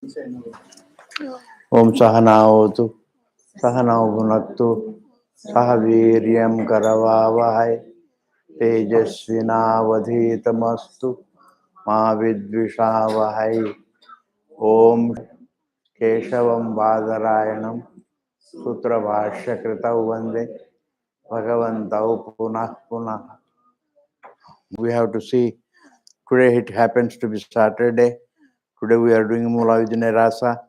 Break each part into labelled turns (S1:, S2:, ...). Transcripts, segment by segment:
S1: ओम सहनावतु सहनौ भुनक्तु सह वीर्यं करवावहै तेजस्विनावधीतमस्तु मा विद्विषावहै। ओम केशवं बादरायणं सूत्रभाष्यकृतौ वन्दे भगवन्तौ पुनः पुनः। We have to see, today it happens to be Saturday. Today we are doing MULAVIDYA-NIRASA,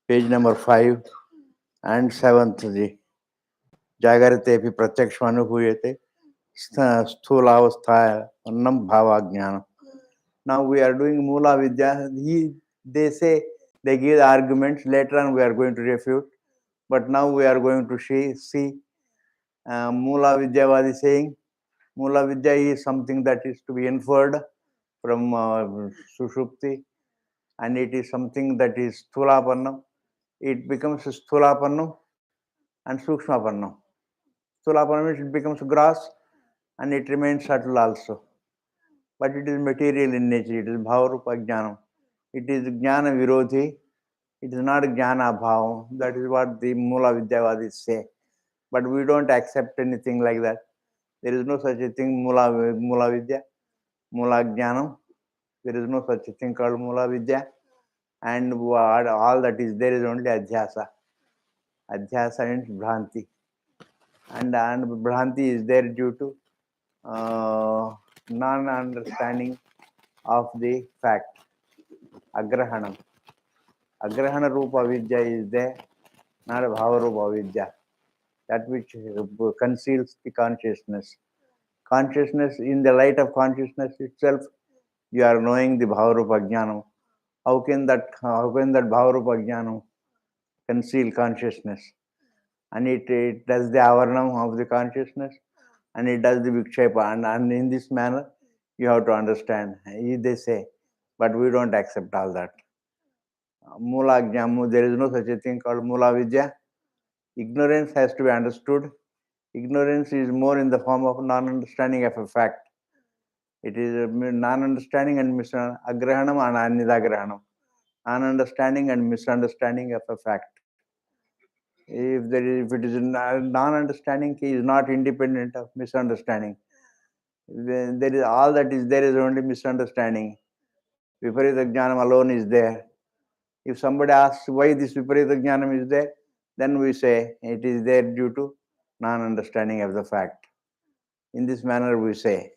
S1: page number 5 and 7th. Jagarate pratyakshmaनुभूयते स्थूलावस्थायां bhavaඥāna. Now we are doing Mula Vidya. They say, they give arguments. Later on we are going to refute. But now we are going to see Mula Vidyavadi saying, Mula Vidya is something that is to be inferred from Sushupti, and it is something that is Sthulapannam. It becomes Sthulapannam and Sukshmapannam. Sthulapannam means it becomes gross and it remains subtle also. But it is material in nature. It is Bhavarupa Jnanam. It is Jnana Virodhi. It is not Jnana Bhava. That is what the Mula Vidyavadis say. But we don't accept anything like that. There is no such a thing, Mula Vidya, Mula Jnanam. There is no such a thing called Mula Vidya. And all that is there is only Adhyasa. Adhyasa means Bhranti. And Bhranti is there due to non-understanding of the fact. Agrahanam. Agrahana Rupa Vidya is there, not Bhava Rupa Vidya. That which conceals the consciousness. Consciousness, in the light of consciousness itself, you are knowing the Bhava Rupa Jnanam. How can that Bhava Rupa Jnanam conceal consciousness? And it does the avaranam of the consciousness, and it does the vikshepa. And in this manner, you have to understand. They say, but we don't accept all that. Mula Jnamu, there is no such a thing called Mula Vidya. Ignorance has to be understood. Ignorance is more in the form of non-understanding of a fact. It is non-understanding and agrahanam and anidagrahanam. Non-understanding and misunderstanding of a fact. If it is non-understanding, he is not independent of misunderstanding. There is all that is there is only misunderstanding. Viparita Jnanam alone is there. If somebody asks why this Viparita Jnanam is there, then we say it is there due to non-understanding of the fact. In this manner we say.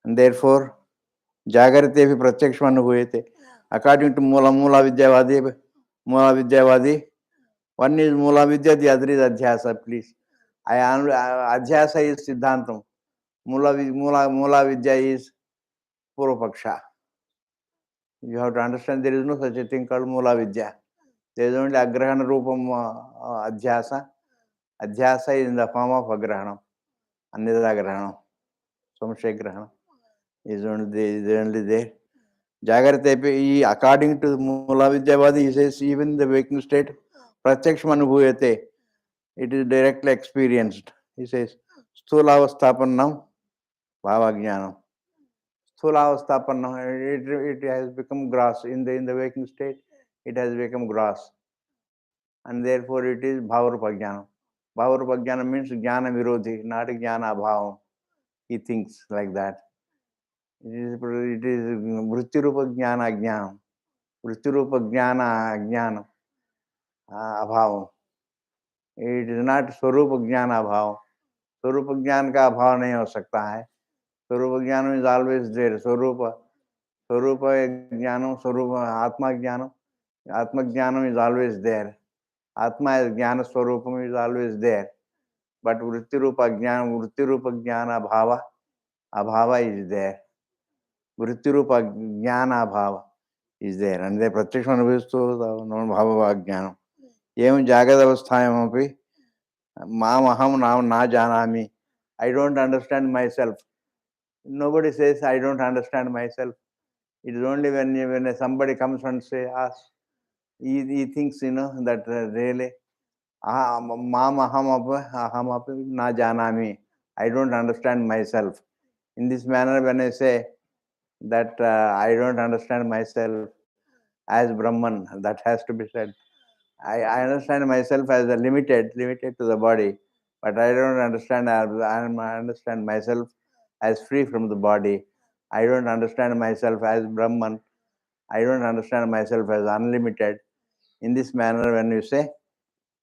S1: And therefore, Jagarate pratyakshmaनुभूयते. According to Mula Vidyavadi, one is Mula Vidya, the other is Adhyasa, please. Adhyasa is Siddhantam. Mula Vidya is Purvapaksha. You have to understand there is no such a thing called Mula Vidya. There is only Agrahana Rupam Adhyasa. Adhyasa is in the form of Agrahanam. Anidagrahanam. Samshay Grahanam is only there. Jagarate, according to Mula Vidyavadi, he says even in the waking state, Pratyakshmaनुभूyate, it is directly experienced. He says, Sthulavasthapannam Bhavajnanam. Sthulavasthapannam, it has become gross. In the waking state, it has become gross. And therefore it is Bhavarupa Jnanam. Bhavarupa Jnanam means Jnana Virodhi, not Jnana Bhavam. He thinks like that. It is Vrittirupa Jnana Jnanam. Vrittirupa Jnana Jnanam. Abhavam. It is not Swarupa Jnana Abhavam. Swarupa Jnana का अभाव नहीं हो सकता है. Swarupa Jnanam is always there. Swarupa Jnanam, Swarupa Atma Jnanam. Atma Jnanam is always there. Atma as Jnana Swarupam is always there. But Vrittirupa Jnana Abhava is there. Vrittirupa Jnana Abhava is there. And the Pratyakshmaनुभूयस्तु Bhava Jnanam. Evam Jagadavasthayamapi Mamaham na janami. I don't understand myself. Nobody says I don't understand myself. It is only when somebody comes and asks, he thinks, that really, aham na janami. I don't understand myself. In this manner, when I say that I don't understand myself, as Brahman. That has to be said. I understand myself as a limited to the body, but I don't understand. I understand myself as free from the body. I don't understand myself as Brahman. I don't understand myself as unlimited. In this manner, when you say,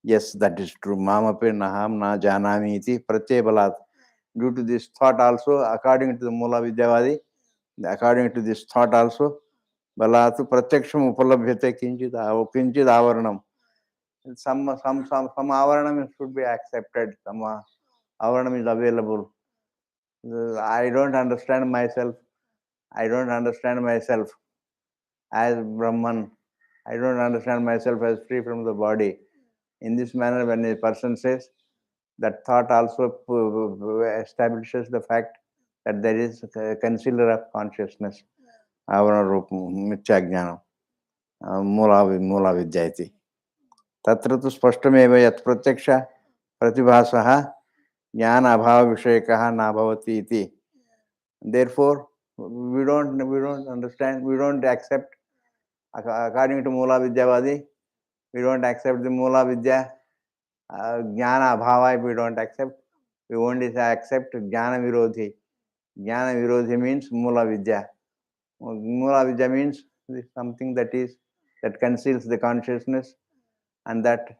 S1: yes, that is true. Mamapi naham na janami iti pratyebalat. Due to this thought also, according to the Mula Vidyavadi, according to this thought also, balatu pratyaksham upalabhyate kinchid avaranam. Some avaranam should be accepted. Some avaranam is available. I don't understand myself. I don't understand myself as Brahman. I don't understand myself as free from the body. In this manner, when a person says, that thought also establishes the fact that there is a concealer of consciousness, avarana rupam, mithya jnanam, mula vidya iti. तत्र तु स्पष्टमेव यत् प्रत्यक्ष प्रतिभासः ज्ञान अभाव विषयकः न भवति इति. Therefore, we don't understand, we don't accept, according to Mula Vidyavadi, we don't accept the Mula Vidya jnana abhava. We don't accept. We only accept jnana virodhi. Jnana virodhi means Mula Vidya. Mula Vidya means something that conceals the consciousness, and that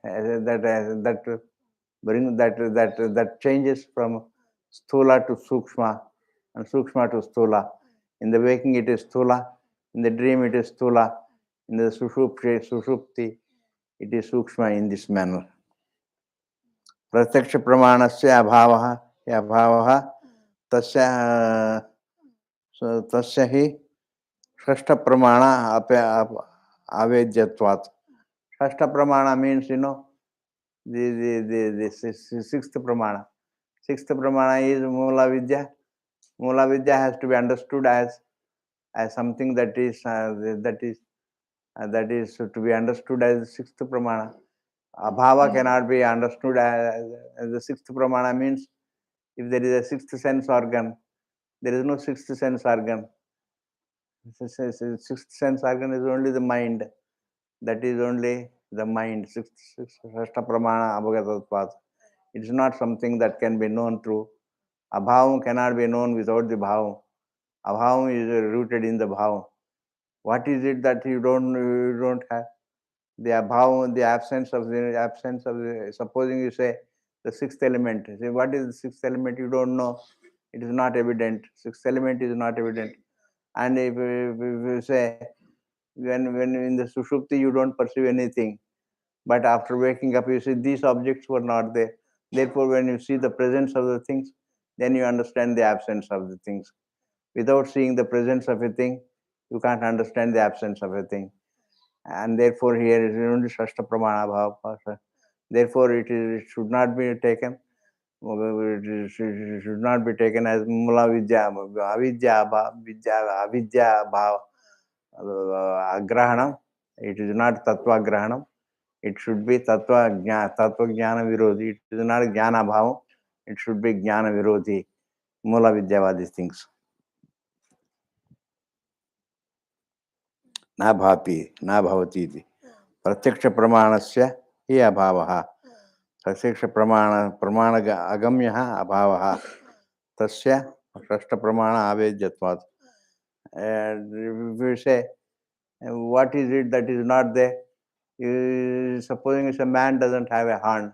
S1: changes from sthula to sukshma, and sukshma to sthula. In the waking it is sthula, in the dream it is sthula, in the sushupti it is sukshma. In this manner, प्रत्यक्ष प्रमाणस्य अभावः तस्य तस्य हि षष्ठ प्रमाण आवेद्यत्वात्. षष्ठ pramana means, the sixth pramana. Sixth pramana is Mula Vidya. Mula Vidya has to be understood as something that is to be understood as sixth pramana. Abhava cannot be understood as the sixth pramana. Means if there is a sixth sense organ, there is no sixth sense organ. Sixth sense organ is only the mind. That is only the mind. Shashta pramana abhagatatvat. It is not something that can be known through. Abhavam cannot be known without the bhavam. Abhavam is rooted in the bhavam. What is it that you don't have? The abhavam, the absence of the. Supposing you say the sixth element. Say, what is the sixth element? You don't know. It is not evident. Sixth element is not evident. And if you say, when in the sushupti you don't perceive anything, but after waking up you see these objects were not there. Therefore, when you see the presence of the things, then you understand the absence of the things. Without seeing the presence of a thing, you can't understand the absence of a thing. And therefore, here is only Shashta Pramana Bhava. Therefore, it should not be taken. It should not be taken as Mula Vidya, Avidya, Avidya Bhava Agrahanam. It is not Tattva Grahanam. It should be Tattva Jnana Virodhi. It is not Jnana Bhava. It should be Jnana Virodhi. Mula Vidyavadi things. न भाति न भवति इति. प्रत्यक्ष प्रमाणस्य हि अभावः. प्रत्यक्ष प्रमाण अगम्यः अभावः तस्य षष्ठ प्रमाण आवेद्यत्वात्. If you say, what is it that is not there? Supposing if a man doesn't have a horn,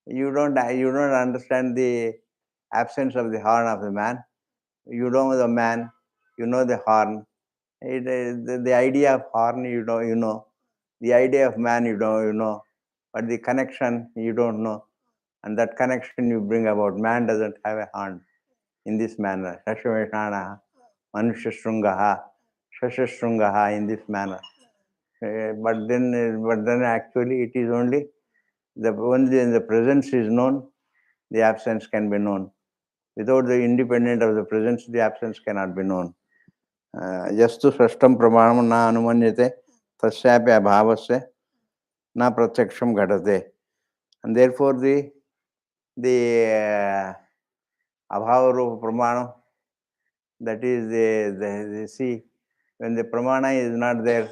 S1: you don't understand the absence of the horn of the man. You know the man, you know the horn. The idea of horn, you know. The idea of man, you know. But the connection, you don't know. And that connection you bring about. Man doesn't have a horn. In this manner. Shashveshana, Manusha Shrungaha, Shashashrungaha, in this manner. But then actually it is only the presence is known, the absence can be known. Without the independent of the presence, the absence cannot be known. Yastu Sashtam Pramanam na Anumanyate Tasyapi Abhavasya na Pratyaksham Ghatate. And therefore the Abhava Rupa Pramanam, that is the see, when the Pramana is not there,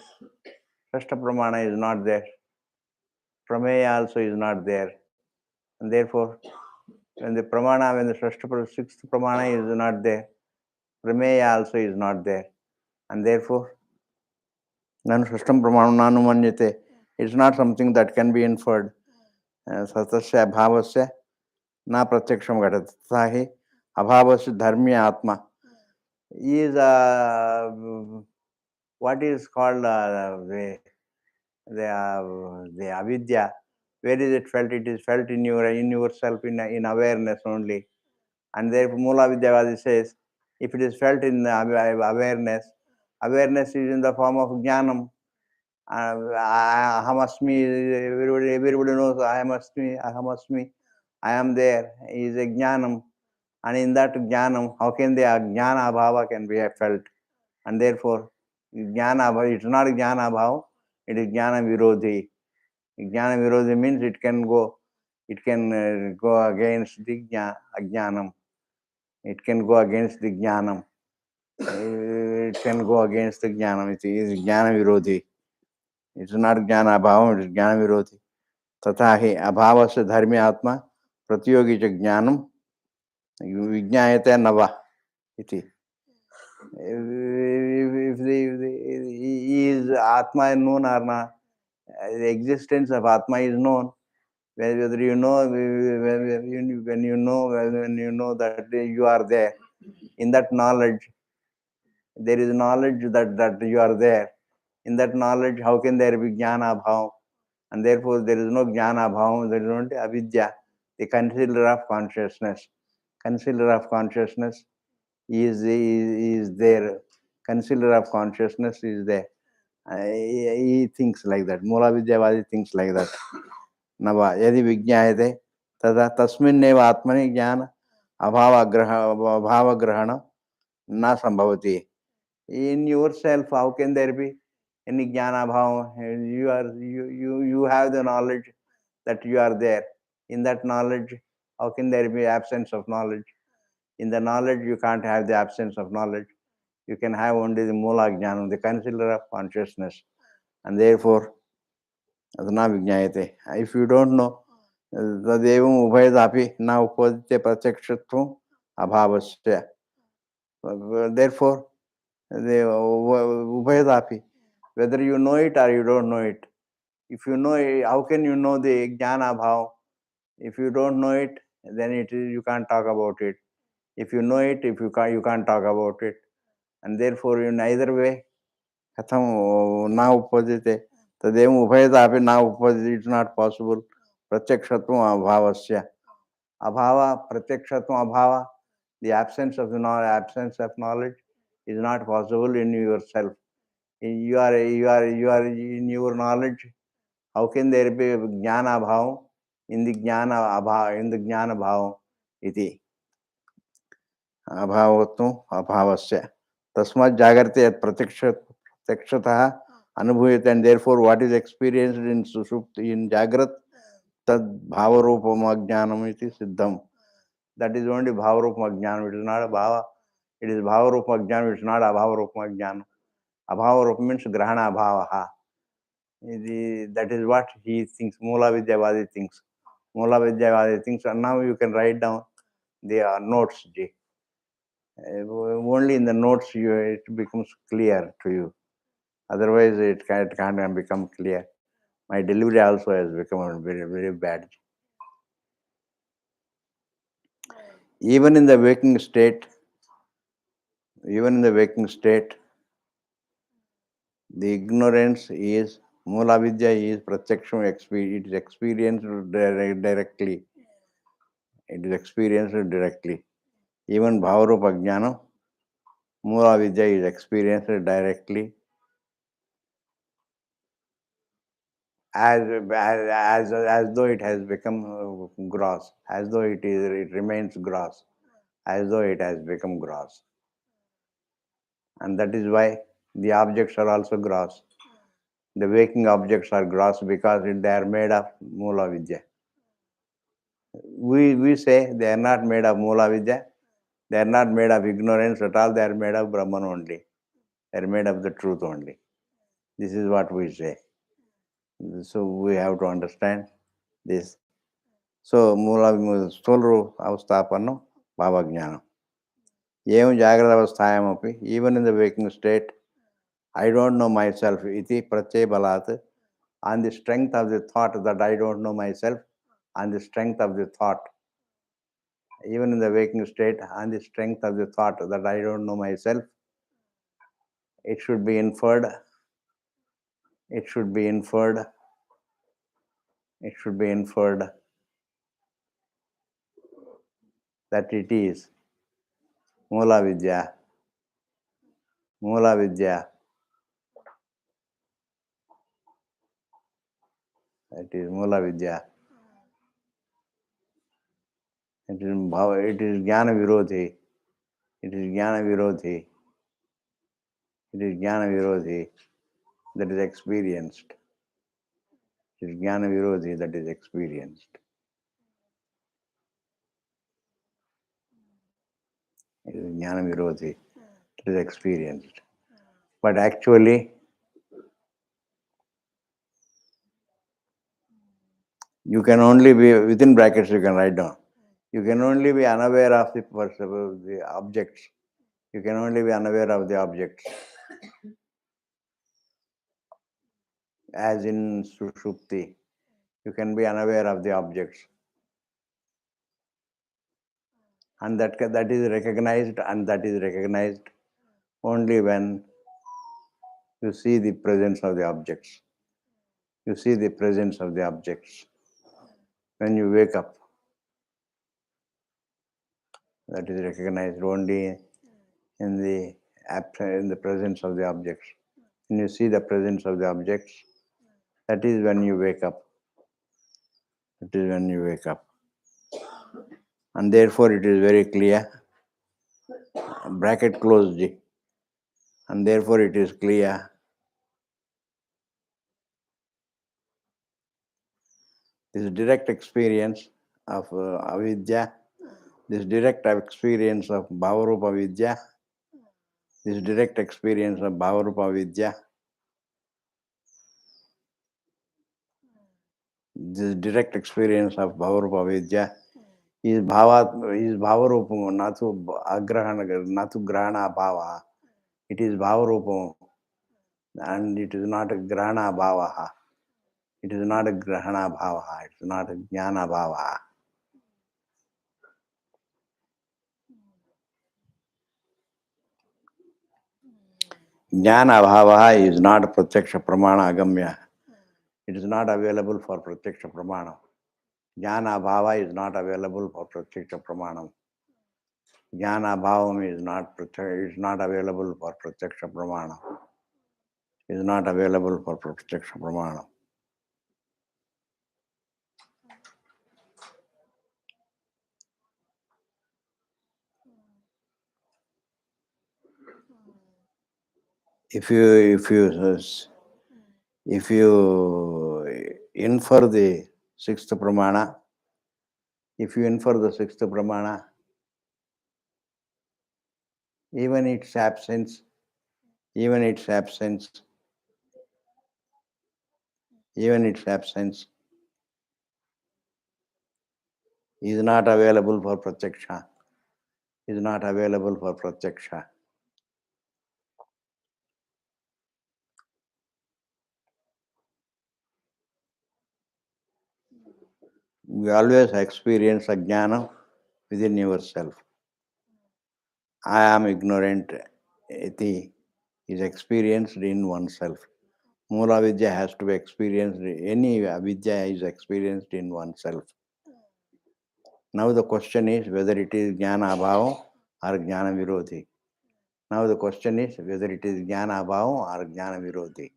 S1: Shashta Pramana is not there. Prameya also is not there. And therefore, when the sixth Pramana is not there, Prameya also is not there. And therefore, Nanu Shashtam Pramana Nanu Manyate. It's not something that can be inferred. Satasya Abhavasya Na Pratyaksham Ghatati. Tahi Abhavasya Dharmiya Atma is what is called the avidya. Where is it felt? It is felt in yourself, in awareness only. And therefore MULAVIDYA says, if it is felt in awareness, awareness is in the form of jnanam. Ahamasmi, everybody knows Ahamasmi, I am there, is a jnanam. And in that jnanam, how can the jnana abhava can be felt? And therefore, jnana abhava, it's not jnana abhava, it is jnana virodhi. Jnana virodhi means it can go against the jnanam. It can go against the jnanam. It can go against the jnanam. It is jnana virodhi. It's not jnana abhava, it is jnana virodhi. तथा ही अभाव से धर्मी आत्मा प्रतियोगी च ज्ञानम विज्ञायते नवा इति. If is Atma known or not, the existence of Atma is known. Whether you know, when you know that you are there, in that knowledge, there is knowledge that you are there. In that knowledge, how can there be jnana bhav? And therefore, there is no jnana bhav, there is only avidya, the concealer of consciousness. Concealer of consciousness is there. Concealer of consciousness is there. He thinks like that. MULAVIDYA thinks like that. Nava yadi vijñāyate tada tasminneva atmani jnana abhava grahana na sambhavati. In yourself, how can there be any jnana bhava? You have the knowledge that you are there. In that knowledge, how can there be absence of knowledge? In the knowledge, you can't have the absence of knowledge. You can have only the mula jnana, the concealer of consciousness. And therefore, adana vijñāyate. If you don't know, tadevam ubhayadapi na upadite pratyakshatvam abhavasya. Therefore, the ubhayadapi, whether you know it or you don't know it. If you know it, how can you know the jnana bhav? If you don't know it, then you can't talk about it. If you know it, you can't talk about it. And therefore, in either way, katham na upadite. Tadevam ubhayadapi na upadite. It's not possible. Pratyakshatvam abhavasya. Abhava, pratyakshatvam abhava. The absence of knowledge is not possible in yourself. You are in your knowledge. How can there be jnana bhav in the jnana abhava, in the jnana bhav iti? Abhavatvam abhavasya. Tasmat jagrate yat pratyakshataha anubhuyate. And therefore, what is experienced in sushupti, in jagrat, tad bhavarupam ajnanam iti siddham. That is only bhavarupam ajnanam. It is not a bhava. It is bhavarupam ajnanam. It is not abhavarupam ajnanam. Abhavarupa means grahana abhavaha. That is what he thinks. MULAVIDYA thinks. MULAVIDYA thinks. And now you can write down the notes. Only in the notes it becomes clear to you. Otherwise, it can't become clear. My delivery also has become very, very bad. Even in the waking state, the ignorance is, MULAVIDYA is pratyaksham, it is experienced directly. It is experienced directly. Even bhavarupa jnana, MULAVIDYA is experienced directly as though it has become gross, as though it remains gross, as though it has become gross. And that is why the objects are also gross. The waking objects are gross because they are made of MULAVIDYA. We say they are not made of MULAVIDYA, they are not made of ignorance at all, they are made of Brahman only. They are made of the truth only. This is what we say. So we have to understand this. So स्थूल अवस्थापन्नं भावज्ञानम् एवं जागृत अवस्थायामपि even in the waking state I don't know myself iti pratyay balat, on the strength of the thought that I don't know myself, on the strength of the thought, even in the waking state, on the strength of the thought that I don't know myself, it should be inferred, it should be inferred, it should be inferred that it is MULAVIDYA, MULAVIDYA, it is MULAVIDYA, it is Jnana Virodhi, it is Jnana Virodhi, it is Jnana Virodhi that is experienced. It is Jnana Virodhi that is experienced. It is Jnana Virodhi that is experienced. But actually, you can only be, within brackets you can write down, you can only be unaware of the objects. You can only be unaware of the objects. As in Sushupti, you can be unaware of the objects. And that is recognized, and that is recognized only when you see the presence of the objects. You see the presence of the objects. When you wake up, that is recognized only in the presence of the objects. When you see the presence of the objects, that is when you wake up. That is when you wake up. And therefore it is very clear, bracket closed, and therefore it is clear this direct experience of avidya, this direct experience of bhavarupa vidya, this direct experience of bhavarupa vidya, this direct experience of bhavarupa vidya is bhavarupam, not to agrahana, not to grahana bhava. It is bhavarupam, and it is not a grahana bhava. It is not a grahana bhava. It is not a jnana bhava. Jnana bhava is not pratyaksha pramana agamya. It is not available for pratyaksha pramana. Jnana bhava is not available for pratyaksha pramana. Jnana bhavam is not available for pratyaksha pramana. Is not available for pratyaksha pramana. If you infer the sixth pramana, if you infer the sixth pramana, even its absence is not available for pratyaksha. Is not available for pratyaksha. You always experience ajnana within yourself. I am ignorant, iti is experienced in oneself. MULAVIDYA has to be experienced, any avidya is experienced in oneself. Now the question is whether it is jnana abhava or jnana virodhi. Now the question is whether it is jnana abhava or jnana virodhi.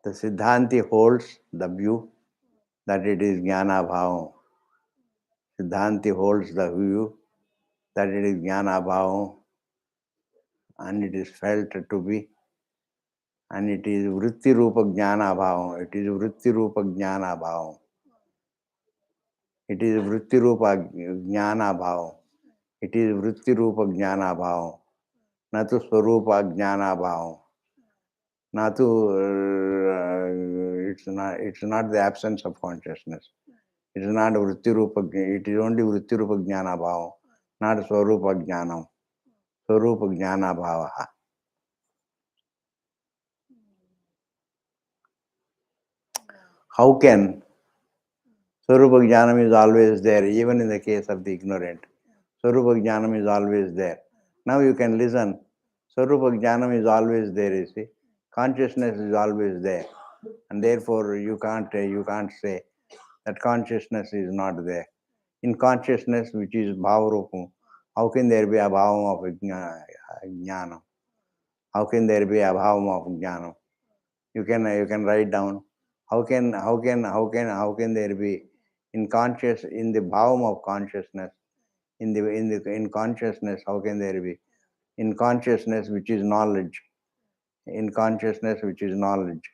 S1: The Siddhanti holds the view that it is jnana abhava. Siddhanti holds the view that it is jnana abhava, and it is felt to be, and it is vritti rupa jnana abhava. It is vritti rupa jnana abhava. It is vritti rupa jnana bhava. It is vritti rupa jnana bhava. न तो स्वरूप ज्ञानाभाव, न तो it's not the absence of consciousness. It is not vritti rupa, it is only vritti rupa jnana bhava, not swarupa jnanam, swarupa jnana bhava. How can swarupa jnanam is always there, even in the case of the ignorant. Swarupa jnanam is always there. Now you can listen. Swarupa jnanam is always there, you see. Consciousness is always there. And therefore you can't say that consciousness is not there. In consciousness, which is bhavarupam, how can there be a bhavam of jnana? How can there be a bhavam of jnana? You can write down. How can there be in the bhavam of consciousness? In consciousness, how can there be? In consciousness, which is knowledge. In consciousness, which is knowledge.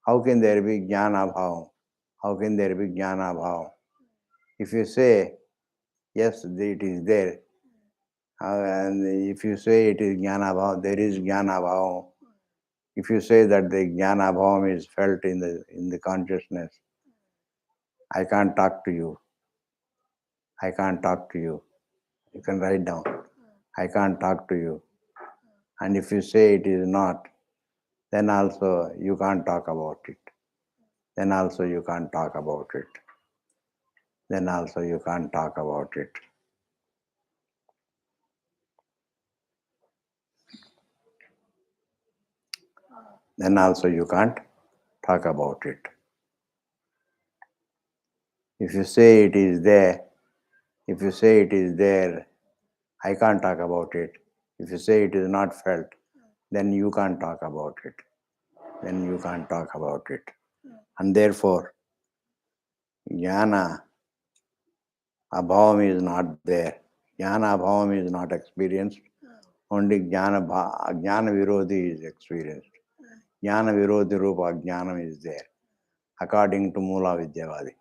S1: How can there be jnana bhavam? How can there be jnana bhavam? If you say yes, it is there. And if you say it is jnana bhavam, there is jnana bhavam. If you say that the jnana bhavam is felt in the consciousness, I can't talk to you. I can't talk to you. You can write down. I can't talk to you. And if you say it is not, then also you can't talk about it. Then also you can't talk about it. Then also you can't talk about it. Then also you can't talk about it. If you say it is there, I can't talk about it. If you say it is not felt, then you can't talk about it. Then you can't talk about it. And therefore, jnana abhavam is not there. Jnana abhavam is not experienced. Only jnana virodhi is experienced. Jnana virodhi rupa jnanam is there, according to MULAVIDYA-vadi.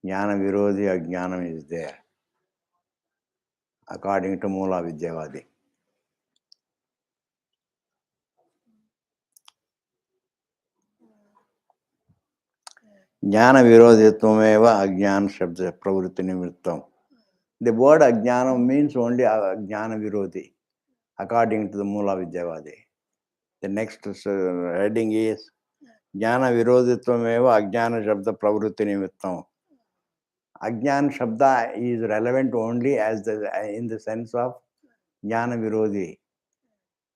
S1: Jnana virodhi ajnanam is there, according to MULAVIDYA-vadi. Jnana virodhitvam ajnana shabda pravritti nimittam. The word ajnanam means only jnana virodhi, according to the MULAVIDYA-vadi. The next heading is Jnana virodhitvam ajnana shabda pravritti nimittam. Ajnana shabda is relevant only in the sense of jnana virodhi.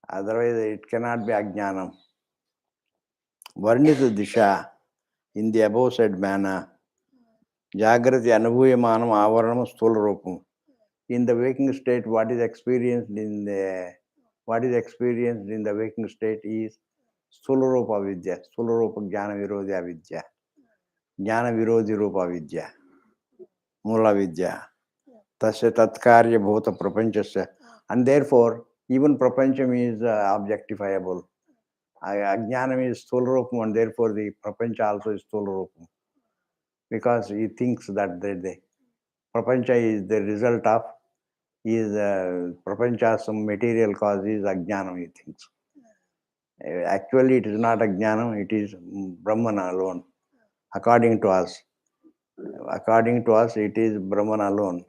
S1: Otherwise, it cannot be ajnanam. Varnita disha, in the above said manner, jagrati anubhuyamanam avaranam sthula rupam. In the waking state, what is experienced in the waking state is sthula rupa vidya, sthula rupa jnana virodhi avidya, jnana virodhi rupa vidya, mula vidya. Tasya tatkarya bhuta prapanchasya. And therefore, even prapancham is objectifiable. Ajnanam is stholarupam, and therefore the prapancha also is stholarupam. Because he thinks that the prapancha is the result of prapancha, some material cause is ajnanam, he thinks. Actually, it is not ajnanam, it is Brahman alone. According to us, it is Brahman alone.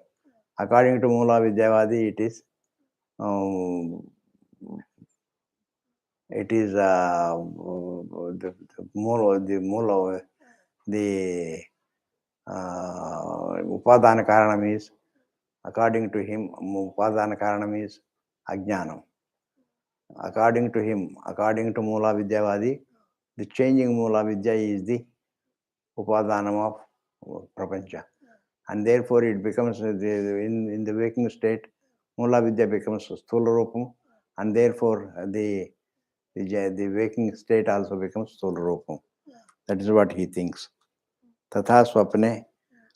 S1: According to MULAVIDYA-vadi, it is the upadana karanam is, according to him, upadana karanam is ajnanam. According to him, according to MULAVIDYA-vadi, the changing MULAVIDYA is the upadanam of prapancha. And therefore it becomes, in the waking state, MULAVIDYA becomes sthula rupam, and therefore the waking state also becomes sthula rupam. That is what he thinks. Tatha swapne,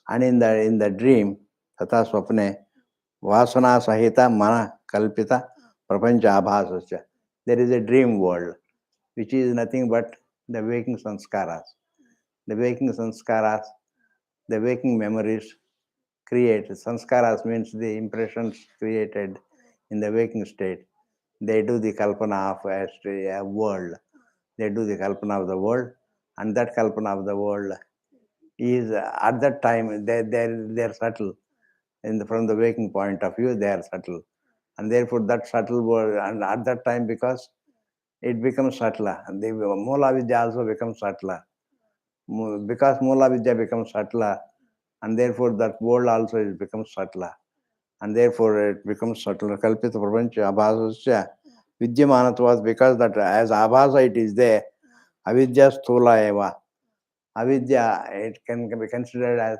S1: and in the dream, tatha swapne, vasana sahita mana kalpita prapancha abhasasya. There is a dream world, which is nothing but the waking sanskaras. The waking sanskaras, the waking memories create. Sanskaras means the impressions created in the waking state, they do the kalpana of a world. They do the kalpana of the world, and that kalpana of the world is at that time they're subtle. From the waking point of view, they are subtle, and therefore that subtle world, and at that time, because it becomes subtler, the Mula-vidya also becomes subtler. Because Mula-vidya becomes subtler, and therefore that world also is becomes subtler, and therefore it becomes subtler. Kalpita prapancha abhasasya vidyamanatvat, because that as abhasa it is there, avidya sthula eva. Avidya, it can be considered as,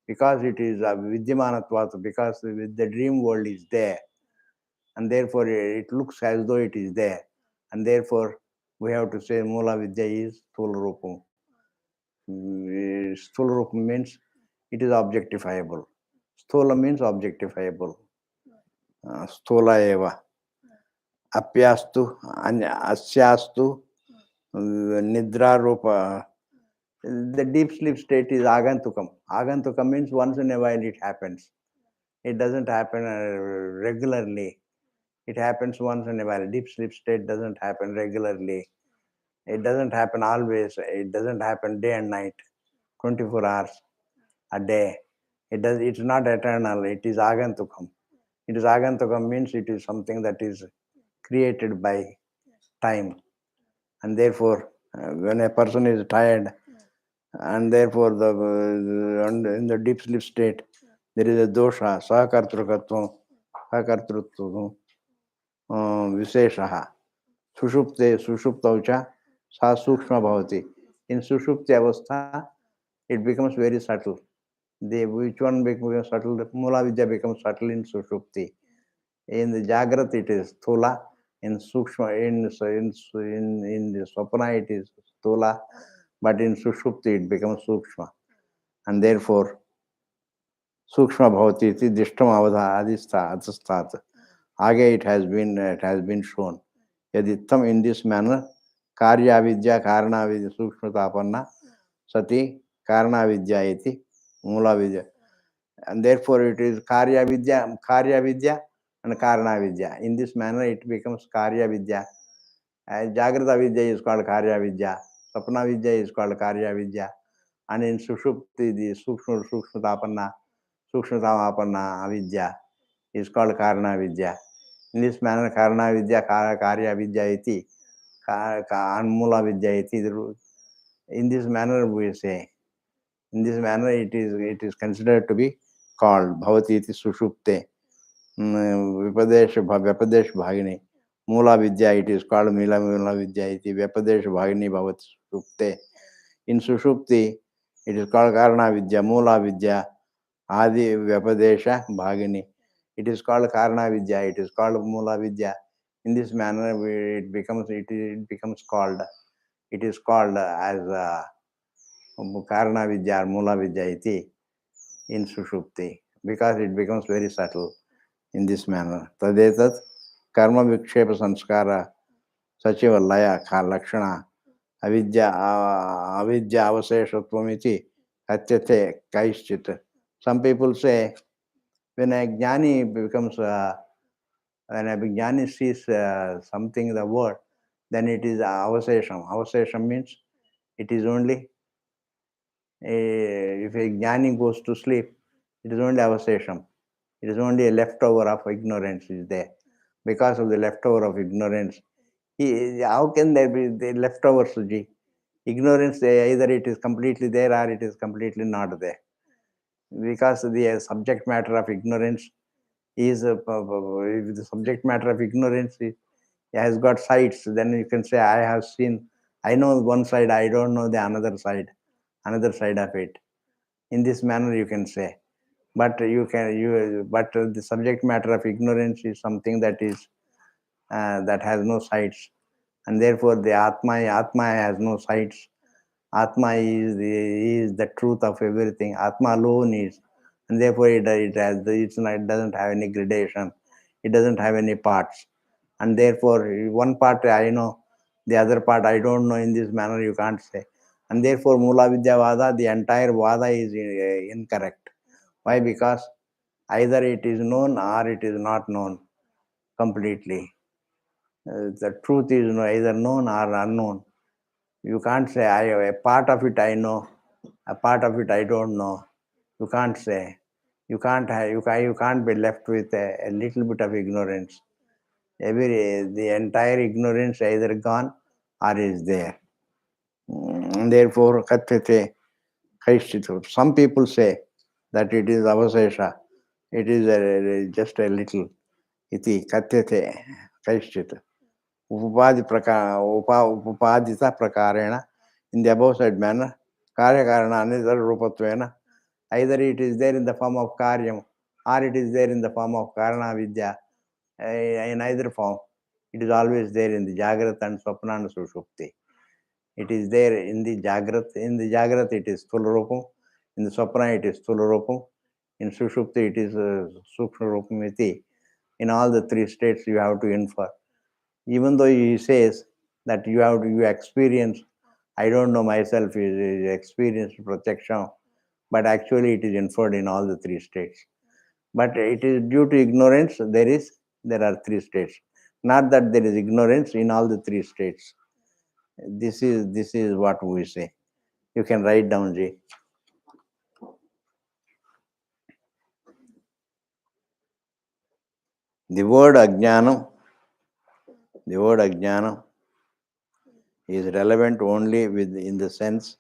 S1: because it is vidyamanatvat, because the dream world is there, and therefore it looks as though it is there, and therefore we have to say Mula Vidya is Sthula Rupam. Sthula Rupam means it is objectifiable. Sthula means objectifiable. Sthula eva. Apyastu, asyastu, nidra rupa. The deep sleep state is agantukam. Agantukam means once in a while it happens. It doesn't happen regularly. It happens once in a while. Deep sleep state doesn't happen regularly. It doesn't happen always. It doesn't happen day and night, 24 hours a day. It's not eternal. It is agantukam. It is agantukam means it is something that is created by time. And therefore, when a person is tired, and therefore in the deep sleep state, there is a dosha, sakartrukatvam, sakartrutvam, विशेषः सुषुप्ते सुषुप्तौ च सा सूक्ष्म भवति. In sushupti avastha, it becomes very subtle. Which one becomes subtle? Mula Vidya becomes subtle in sushupti. In the Jagrat it is sthula. In sukshma, in the swapna it is sthula, but in sushupti it becomes sukshma, and therefore sukshma bhavati iti dishtam avadha adistha adhistat. Again, it has been shown. Yadittam, in this manner, karya vidya karana vidya sukshmatapanna sati karana vidya iti mula vidya. And therefore it is karya vidya and karana vidya. In this manner it becomes karya vidya. Jagrata vidya is called karya vidya. Sapna vidya is called karya vidya. And in sushupti, the sukshmatapanna avidya is called karana vidya. In this manner, karana vidya, karya vidya iti, and mula vidya iti. In this manner, we say. In this manner, it is considered to be called bhavati iti sushupte. Vyapadesh bhagini. Mula vidya, it is called mula vidya iti. Vyapadesh bhagini bhavati sushupte. In sushupti, it is called karana vidya, mula vidya, adi vyapadesha bhagini. It is called karana vidya, it is called mula vidya. In this manner, it becomes called. It is called as karana vidya or mula vidya iti in sushupti, because it becomes very subtle in this manner. Tadetat karma vikshepa sanskara sachiva laya lakshana avidya avasheshatvam iti katyate kaischit. Some people say when a jnani becomes when a jnani sees something, the word, then it is avasesham. Avasesham means it is only if a jnani goes to sleep, it is only avasesham. It is only a leftover of ignorance is there. Because of the leftover of ignorance, how can there be the leftover, Suji? Ignorance, either it is completely there or it is completely not there. Because the subject matter of ignorance is, if the subject matter of ignorance has got sides, then you can say, I have seen, I know one side, I don't know the another side of it. In this manner you can say. But but the subject matter of ignorance is something that is that has no sides, and therefore the Atma has no sides. Atma is the truth of everything. Atma alone is, and therefore it doesn't have any gradation. It doesn't have any parts, and therefore one part I know, the other part I don't know. In this manner you can't say, and therefore Mula Vidya Vada, the entire Vada is incorrect. Why? Because either it is known or it is not known. completely. The truth is either known or unknown. You can't say a part of it I know, a part of it I don't know. You can't say. You can't be left with a little bit of ignorance. The entire ignorance either gone or is there. Therefore, katyate kaishchitu. Some people say that it is avasesha. It is just a little. Iti katyate kaishchit. Upadita prakarena. In the above said manner, karya karana anidara rupatvena. Either it is there in the form of karyam or it is there in the form of karana vidya. In either form, it is always there in the Jagrat and Swapna and Sushupti. It is there in the Jagrat. In the Jagrat, it is Sthula Rupam. In the Swapna, it is Sthula Rupam. In Sushupti, it is Sukshma Rupam iti. In all the three states, you have to infer. Even though he says that you experience, I don't know myself, is experience protection, but actually it is inferred in all the three states. But it is due to ignorance, there are three states. Not that there is ignorance in all the three states. This is what we say. You can write down, Ji. The word ajnanam is relevant only in the sense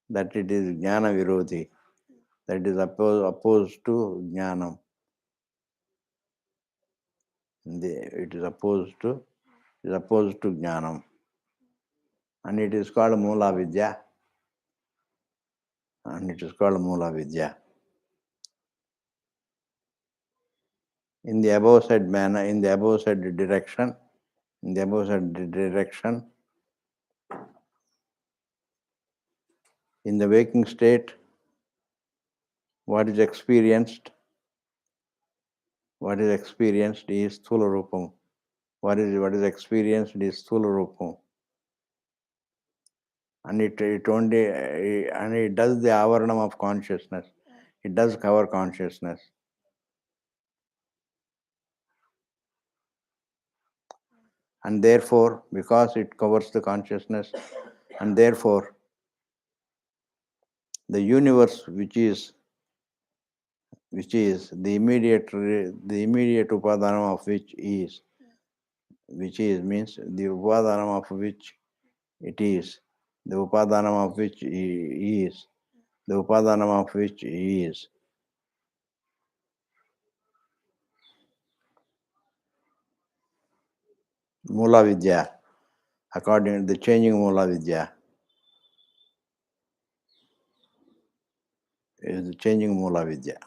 S1: that it is jnana virodhi, that is opposed to jnanam. It is opposed to jnanam, and it is called MULAVIDYA. In the above said manner, in the above said direction, in the waking state, what is experienced is Sthula Rupam. What is experienced is Sthula Rupam. And it does the avaranam of consciousness. It does cover consciousness. And therefore, because it covers the consciousness, and therefore, the universe which is the immediate upadanam of which means the upadanam of which it is, the upadanam of which is, MULAVIDYA, according to the changing MULAVIDYA, is the changing MULAVIDYA.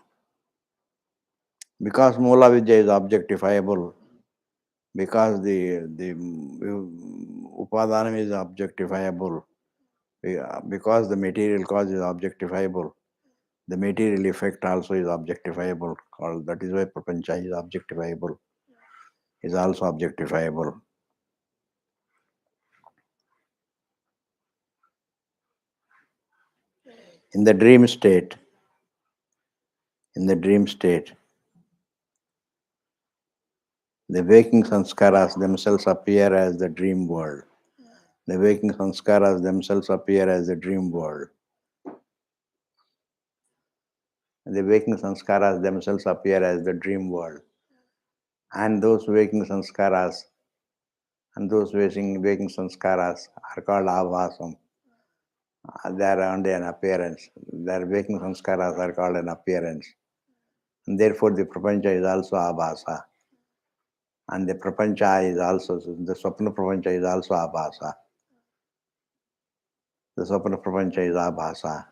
S1: Because MULAVIDYA is objectifiable, because the upadanam is objectifiable, because the material cause is objectifiable, the material effect also is objectifiable. That is why prapancha is objectifiable, is also objectifiable. In the dream state, the waking sanskaras themselves appear as the dream world. The waking sanskaras themselves appear as the dream world. The waking sanskaras themselves appear as the dream world. And those waking sanskaras are called avasam. They are only an appearance. Their waking sanskaras are called an appearance. And therefore the prapancha is also abhasa. And the prapancha is also, the swapna prapancha is also abhasa. The swapna prapancha is abhasa.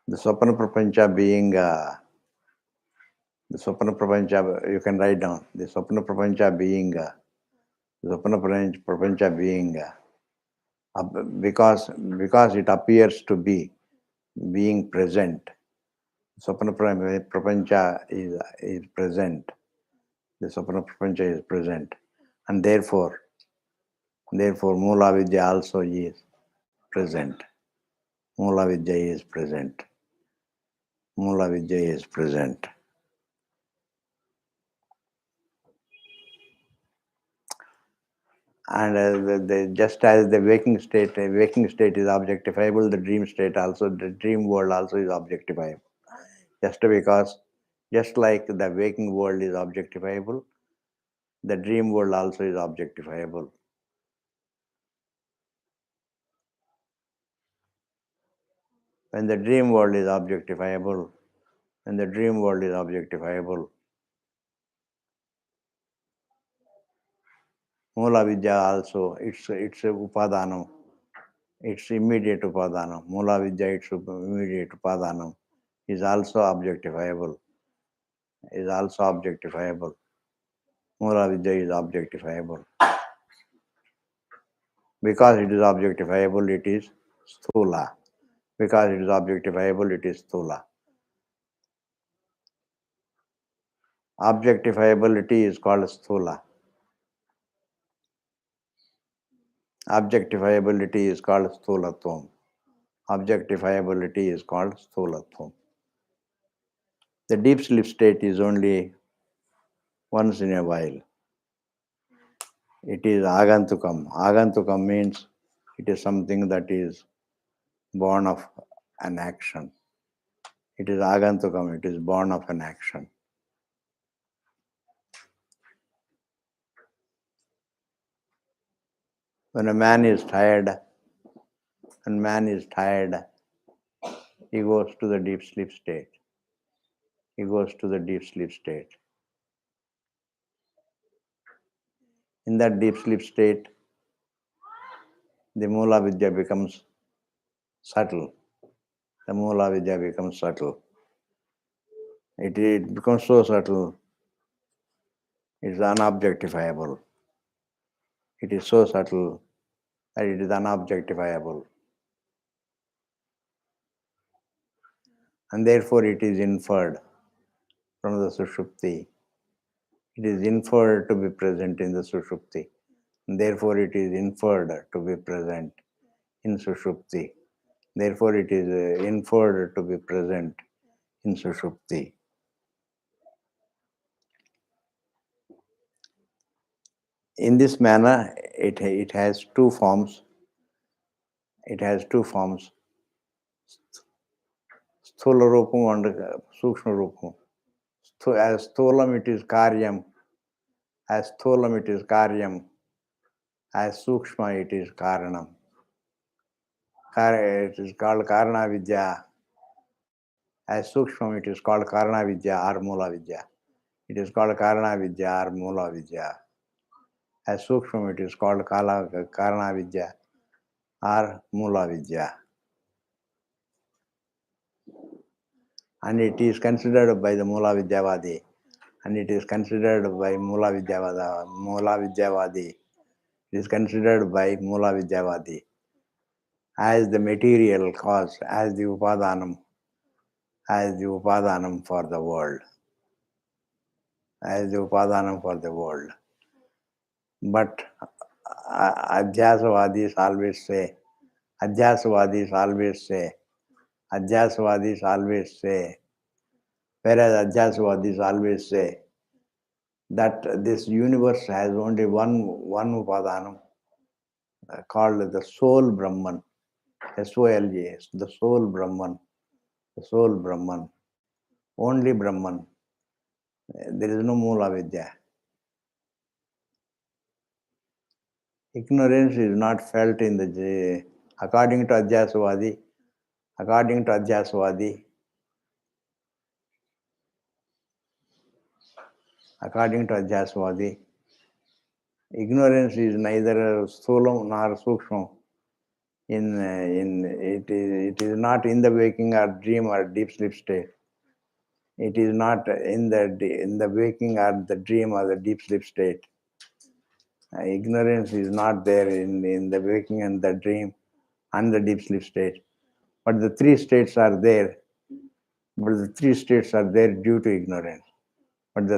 S1: The swapna prapancha being, you can write down, the swapna prapancha being, because it appears to be being present. Swapna prapancha is present. The swapna prapancha is present. And therefore MULAVIDYA also is present. MULAVIDYA is present. MULAVIDYA is present. And just as the waking state is objectifiable, the dream state also, the dream world also is objectifiable. Just like the waking world is objectifiable, the dream world also is objectifiable. When the dream world is objectifiable, MULAVIDYA also, it's upadanam, its immediate upadanam. MULAVIDYA, its immediate upadanam, is also objectifiable. MULAVIDYA is objectifiable. Because it is objectifiable, it is sthula. Because it is objectifiable, it is sthula. Objectifiability is called sthula. Objectifiability is called sthulatvam. Objectifiability is called sthulatvam. The deep sleep state is only once in a while. It is agantukam. Agantukam means it is something that is born of an action. It is agantukam, it is born of an action. When a man is tired, he goes to the deep sleep state. In that deep sleep state, the MULAVIDYA becomes subtle. It becomes so subtle, it is unobjectifiable. It is so subtle that it is unobjectifiable. And therefore it is inferred from the Sushupti. It is inferred to be present in the Sushupti. And therefore it is inferred to be present in Sushupti. Therefore it is inferred to be present in Sushupti. In this manner, it has two forms. Sthula rupam and sukshma rupam. As sthulam it is karyam. As sukshma it is karanam. It is called karana vidya. As sukshma it is called karana vidya or mula vidya. It is called karana vidya or mula vidya. As sukshma it is called karana vidya or mula vidya. And it is considered by the MULAVIDYAvadi. It is considered by MULAVIDYAvadi as the material cause, as the upadanam for the world. But Adhyasavadis always say, whereas Adhyasavadis always say that this universe has only one upadanam called the soul Brahman, S-O-L-J, the soul Brahman, only Brahman. There is no MULAVIDYA. Ignorance is not felt in the, according to Adhyasavadi, ignorance is neither sthulam nor sukshma. It is not in the waking or dream or deep sleep state. It is not in the waking or the dream or the deep sleep state. Ignorance is not there in the waking and the dream and the deep sleep state. But the three states are there. Due to ignorance. And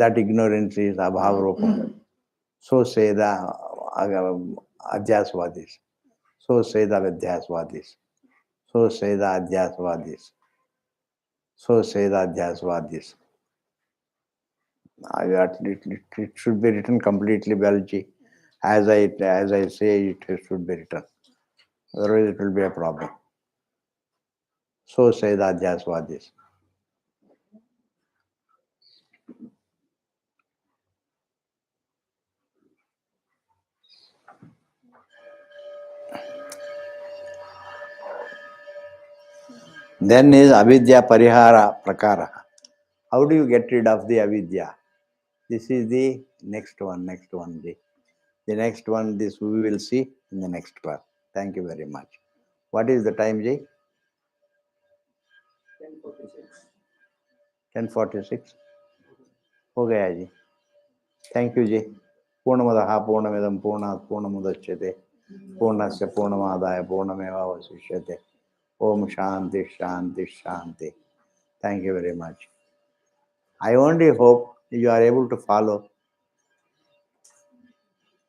S1: that ignorance is abhavarupam. So say the Adhyasvadis. So say the Vidhyasvadis. So say the Adhyasvadis. So say the Adhyasvadis. It should be written completely well, Ji. As I say, it should be written. Otherwise, it will be a problem. So say the Adhyasvadis. Then is avidya parihara prakara. How do you get rid of the avidya? This is the next one. The next one, this we will see in the next class. Thank you very much. What is the time, Jay? 10:46. हो गया जी. Thank you, Jay. पूर्णमदः पूर्णमिदं पूर्णात् पूर्णमुदच्यते पूर्णस्य पूर्णमादाय पूर्णमेवावशिष्यते. Om Shanti Shanti Shanti. Thank you very much. I only hope you are able to follow